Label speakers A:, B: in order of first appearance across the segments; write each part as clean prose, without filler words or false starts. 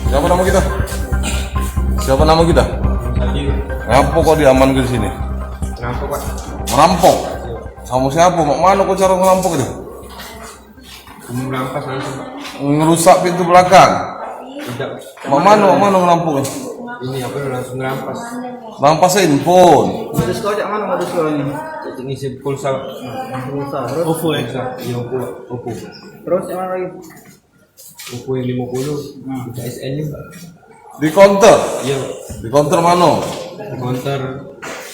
A: Siapa nama kita? Siapa nama kita? Ngapa kok diamankan di sini?
B: Ngapa Pak?
A: Merampok? Sama siapa? Mak mana kok cara ngerampok itu?
B: Merampas langsung Pak.
A: Ngerusak pintu belakang?
B: Tidak.
A: Mak mana ngerampoknya?
B: Ini apa langsung ngerampas.
A: Rampas handphone.
C: Modus kau jak mana modus kau ini?
B: Ngisi pulsa.
C: Pulsa. Terus
B: Oppo ya? Iya Oppo.
C: terus yang mana lagi?
B: Oppo yang 50. SN juga.
A: Di counter?
B: Iya Pak.
A: Di counter mana?
B: Di counter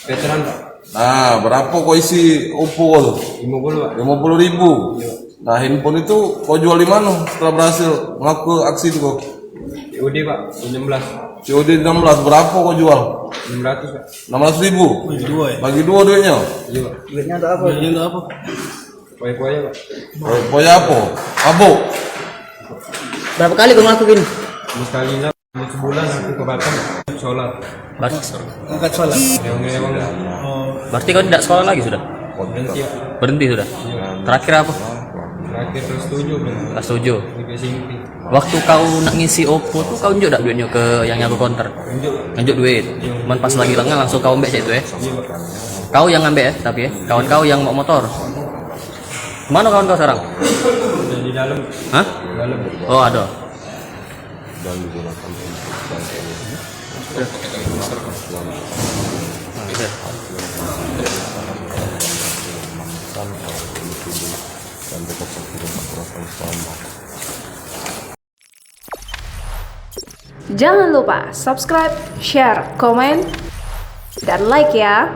B: veteran Pak.
A: Nah, berapa kok isi Oppo tuh?
B: 50 Pak.
A: 50.000. Nah, handphone itu kau jual di mana setelah berhasil mengaku aksi itu kok?
B: COD Pak. 16.
A: COD 16, berapa kau jual?
B: 600 Pak.
A: 600.000?
C: Dua ya?
A: Bagi dua duitnya?
B: Iya Pak.
C: Duitnya untuk apa? Duitnya untuk apa?
B: Poya-poya Pak.
A: Poya apa? Mabuk?
C: Berapa kali kau ngelakuin?
B: Sekali lah. Sebulan aku ke Batam sholat.
C: Angkat sholat.
B: Ewang-ewang lah.
D: Berarti kau tidak sekolah lagi sudah?
B: Berhenti ya.
D: Berhenti sudah? Terakhir apa?
B: Terakhir kelas 7 belum.
D: Kelas 7.
B: Di SMP.
D: Waktu kau nak ngisi Oppo tuh kau unjuk tak duitnya ke yang nyabu counter? Nunjuk duit. Cuman pas lagi lengah langsung kau ambil itu ya. Kau yang ambil ya, tapi ya. Kawan kau yang mau motor. Mana kawan kau sekarang?
B: Dan di dalam.
D: Hah?
B: Dalam.
D: Oh, ada.
E: Jangan lupa subscribe, share, komen, dan like ya.